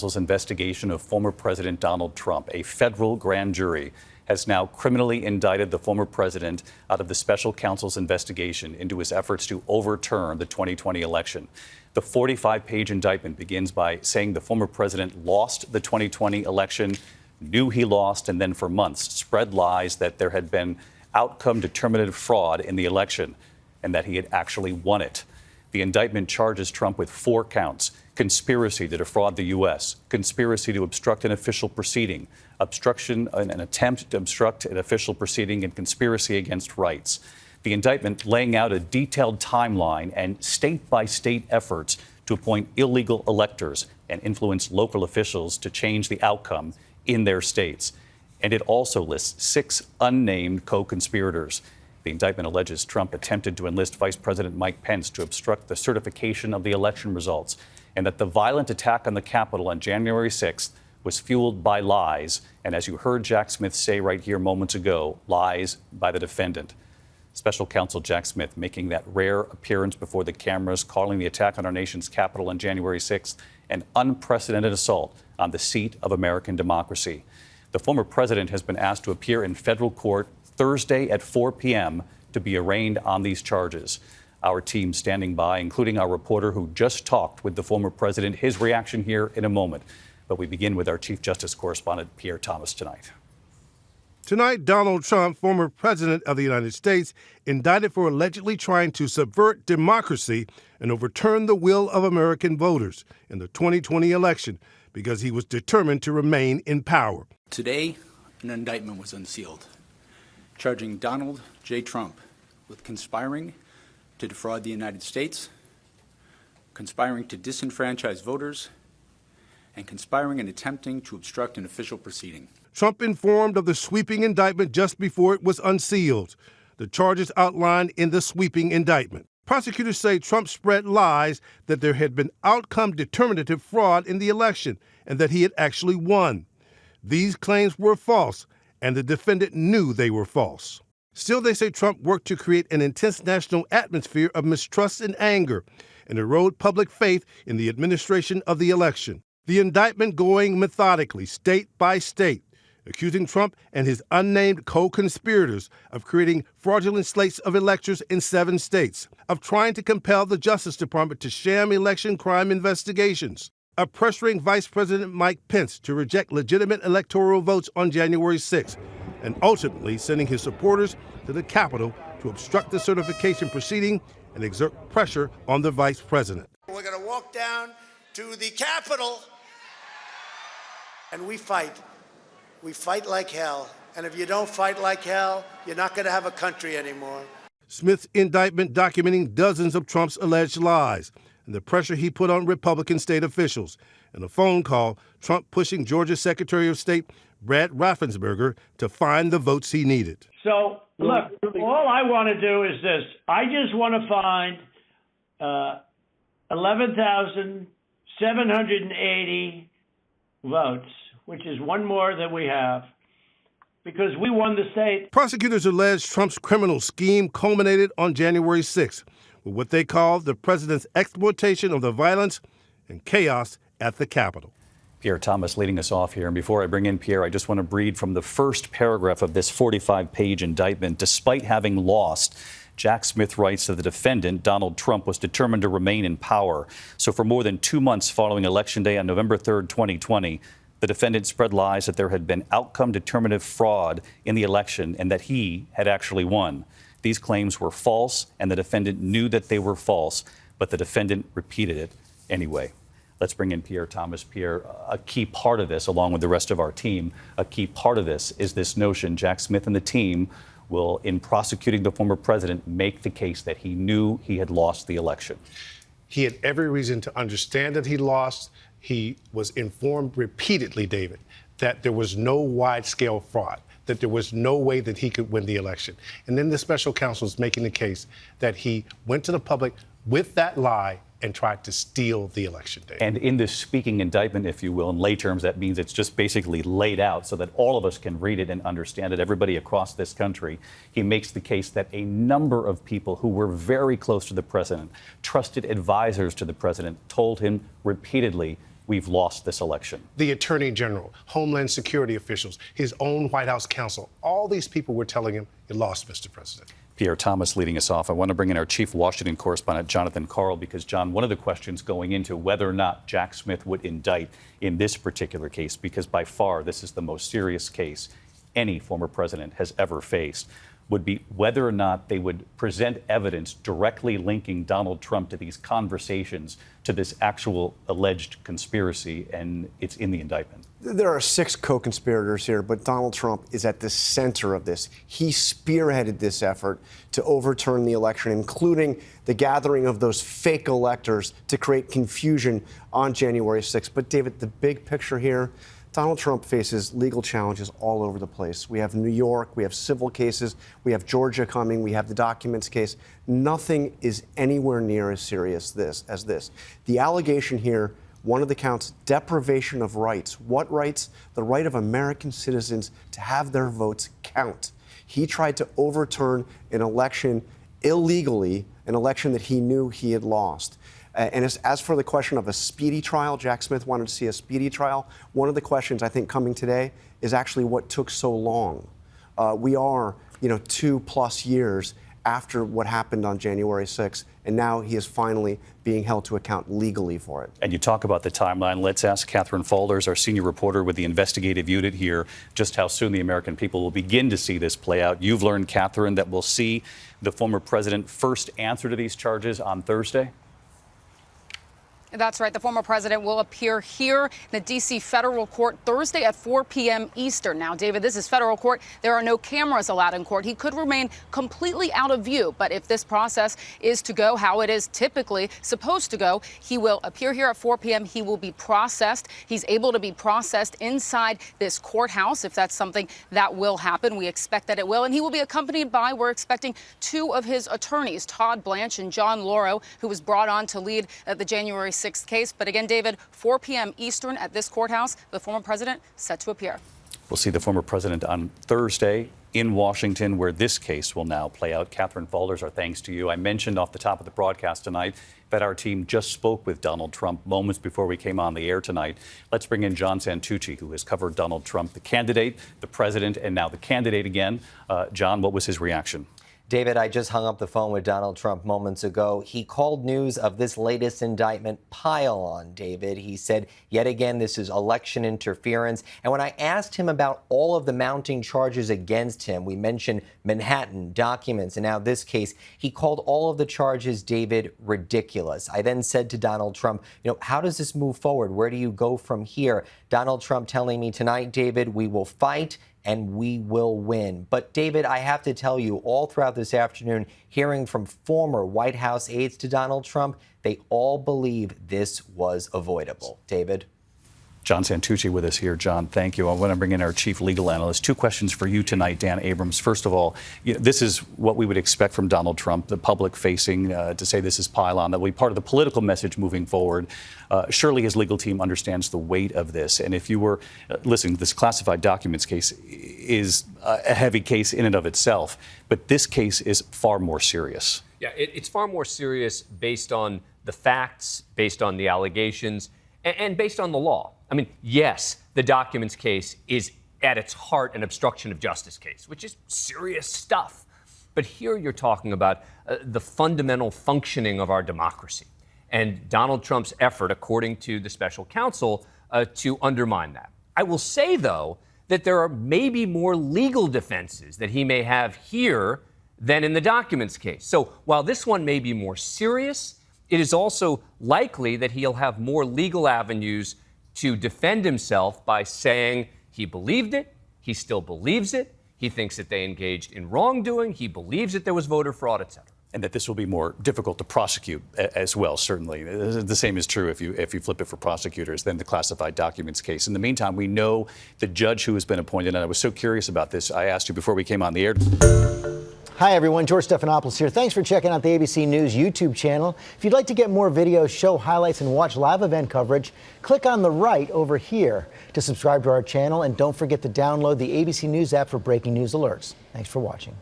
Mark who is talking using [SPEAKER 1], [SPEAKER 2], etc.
[SPEAKER 1] Investigation of former President Donald Trump. A federal grand jury has now criminally indicted the former president out of the special counsel's investigation into his efforts to overturn the 2020 election. The 45-page indictment begins by saying the former president lost the 2020 election, knew he lost, and then for months spread lies that there had been outcome-determinative fraud in the election and that he had actually won it. The indictment charges Trump with 4 counts: conspiracy to defraud the U.S., conspiracy to obstruct an official proceeding, obstruction, an attempt to obstruct an official proceeding, and conspiracy against rights. The indictment laying out a detailed timeline and state-by-state efforts to appoint illegal electors and influence local officials to change the outcome in their states. And it also lists 6 unnamed co-conspirators. The indictment alleges Trump attempted to enlist Vice President Mike Pence to obstruct the certification of the election results, and that the violent attack on the Capitol on January 6th was fueled by lies, and as you heard Jack Smith say right here moments ago, lies by the defendant. Special counsel Jack Smith making that rare appearance before the cameras, calling the attack on our nation's Capitol on January 6th an unprecedented assault on the seat of American democracy. The former president has been asked to appear in federal court Thursday at 4 p.m. to be arraigned on these charges. Our team standing by, including our reporter who just talked with the former president. His reaction here in a moment. But we begin with our Chief Justice correspondent, Pierre Thomas, tonight.
[SPEAKER 2] Tonight, Donald Trump, former president of the United States, indicted for allegedly trying to subvert democracy and overturn the will of American voters in the 2020 election because he was determined to remain in power.
[SPEAKER 3] Today, an indictment was unsealed, charging Donald J. Trump with conspiring to defraud the United States, conspiring to disenfranchise voters, and conspiring and attempting to obstruct an official proceeding.
[SPEAKER 2] Trump informed of the sweeping indictment just before it was unsealed. The charges outlined in the sweeping indictment. Prosecutors say Trump spread lies that there had been outcome-determinative fraud in the election and that he had actually won. These claims were false, and the defendant knew they were false. Still, they say Trump worked to create an intense national atmosphere of mistrust and anger and erode public faith in the administration of the election. The indictment going methodically, state by state, accusing Trump and his unnamed co-conspirators of creating fraudulent slates of electors in 7 states, of trying to compel the Justice Department to sham election crime investigations, of pressuring Vice President Mike Pence to reject legitimate electoral votes on January 6th, and ultimately sending his supporters to the Capitol to obstruct the certification proceeding and exert pressure on the vice president.
[SPEAKER 4] We're going to walk down to the Capitol and we fight. We fight like hell. And if you don't fight like hell, you're not going to have a country anymore.
[SPEAKER 2] Smith's indictment documenting dozens of Trump's alleged lies and the pressure he put on Republican state officials. In a phone call, Trump pushing Georgia Secretary of State Brad Raffensperger to find the votes he needed.
[SPEAKER 5] So, look, all I want to do is this. I just want to find 11,780 votes, which is one more than we have, because we won the state.
[SPEAKER 2] Prosecutors allege Trump's criminal scheme culminated on January 6th with what they call the president's exploitation of the violence and chaos at the Capitol.
[SPEAKER 1] Pierre Thomas leading us off here. And before I bring in Pierre, I just want to read from the first paragraph of this 45-page indictment. Despite having lost, Jack Smith writes that the defendant, Donald Trump, was determined to remain in power. So for more than 2 months following Election Day on November 3rd, 2020, the defendant spread lies that there had been outcome-determinative fraud in the election and that he had actually won. These claims were false, and the defendant knew that they were false, but the defendant repeated it anyway. Let's bring in Pierre Thomas. Pierre, a key part of this, along with the rest of our team, a key part of this is this notion Jack Smith and the team will, in prosecuting the former president, make the case that he knew he had lost the election.
[SPEAKER 6] He had every reason to understand that he lost. He was informed repeatedly, David, that there was no wide-scale fraud, that there was no way that he could win the election. And then the special counsel is making the case that he went to the public with that lie and tried to steal the election day.
[SPEAKER 1] And in this speaking indictment, if you will, in lay terms, that means it's just basically laid out so that all of us can read it and understand it, everybody across this country. He makes the case that a number of people who were very close to the president, trusted advisors to the president, told him repeatedly, we've lost this election?
[SPEAKER 6] The Attorney General, Homeland Security officials, his own White House counsel, all these people were telling him, you lost, Mr. President.
[SPEAKER 1] Pierre Thomas leading us off. I want to bring in our chief Washington correspondent, Jonathan Karl, because, John, one of the questions going into whether or not Jack Smith would indict in this particular case, because by far this is the most serious case any former president has ever faced, would be whether or not they would present evidence directly linking Donald Trump to these conversations, to this actual alleged conspiracy, and it's in the indictment.
[SPEAKER 7] There are 6 co-conspirators here, but Donald Trump is at the center of this. He spearheaded this effort to overturn the election, including the gathering of those fake electors to create confusion on January 6th. But, David, the big picture here, Donald Trump faces legal challenges all over the place. We have New York, we have civil cases, we have Georgia coming, we have the documents case. Nothing is anywhere near as serious as this. The allegation here, one of the counts, deprivation of rights. What rights? The right of American citizens to have their votes count. He tried to overturn an election illegally, an election that he knew he had lost. And as for the question of a speedy trial, Jack Smith wanted to see a speedy trial. One of the questions I think coming today is actually what took so long. We are, 2+ years after what happened on January 6th, and now he is finally being held to account legally for it.
[SPEAKER 1] And you talk about the timeline. Let's ask Catherine Faulders, our senior reporter with the investigative unit here, just how soon the American people will begin to see this play out. You've learned, Catherine, that we'll see the former president first answer to these charges on Thursday?
[SPEAKER 8] That's right. The former president will appear here in the D.C. federal court Thursday at 4 p.m. Eastern. Now, David, this is federal court. There are no cameras allowed in court. He could remain completely out of view. But if this process is to go how it is typically supposed to go, he will appear here at 4 p.m. He will be processed. He's able to be processed inside this courthouse, if that's something that will happen. We expect that it will. And he will be accompanied by, we're expecting, 2 of his attorneys, Todd Blanche and John Lauro, who was brought on to lead the January 6th case. But again, David, 4 p.m. Eastern at this courthouse, the former president set to appear.
[SPEAKER 1] We'll see the former president on Thursday in Washington, where this case will now play out. Catherine Faulders, our thanks to you. I mentioned off the top of the broadcast tonight that our team just spoke with Donald Trump moments before we came on the air tonight. Let's bring in John Santucci, who has covered Donald Trump, the candidate, the president, and now the candidate again. John, what was his reaction?
[SPEAKER 9] David, I just hung up the phone with Donald Trump moments ago. He called news of this latest indictment pile on, David. He said, yet again, this is election interference. And when I asked him about all of the mounting charges against him, we mentioned Manhattan, documents, and now this case, he called all of the charges, David, ridiculous. I then said to Donald Trump, how does this move forward? Where do you go from here? Donald Trump telling me tonight, David, we will fight and we will win. But, David, I have to tell you, all throughout this afternoon, hearing from former White House aides to Donald Trump, they all believe this was avoidable. David?
[SPEAKER 1] John Santucci with us here. John, thank you. I want to bring in our chief legal analyst. 2 questions for you tonight, Dan Abrams. First of all, this is what we would expect from Donald Trump, the public facing, to say this is pile-on, that will be part of the political message moving forward. Surely his legal team understands the weight of this. And if you were listening, this classified documents case is a heavy case in and of itself. But this case is far more serious.
[SPEAKER 10] Yeah, it's far more serious based on the facts, based on the allegations, and based on the law. I mean, yes, the documents case is at its heart an obstruction of justice case, which is serious stuff. But here you're talking about the fundamental functioning of our democracy and Donald Trump's effort, according to the special counsel, to undermine that. I will say, though, that there are maybe more legal defenses that he may have here than in the documents case. So while this one may be more serious, it is also likely that he'll have more legal avenues to defend himself by saying he believed it, he still believes it, he thinks that they engaged in wrongdoing, he believes that there was voter fraud, etc.
[SPEAKER 1] And that this will be more difficult to prosecute as well, certainly. The same is true if you flip it for prosecutors than the classified documents case. In the meantime, we know the judge who has been appointed, and I was so curious about this, I asked you before we came on the air.
[SPEAKER 11] Hi, everyone. George Stephanopoulos here. Thanks for checking out the ABC News YouTube channel. If you'd like to get more videos, show highlights, and watch live event coverage, click on the right over here to subscribe to our channel. And don't forget to download the ABC News app for breaking news alerts. Thanks for watching.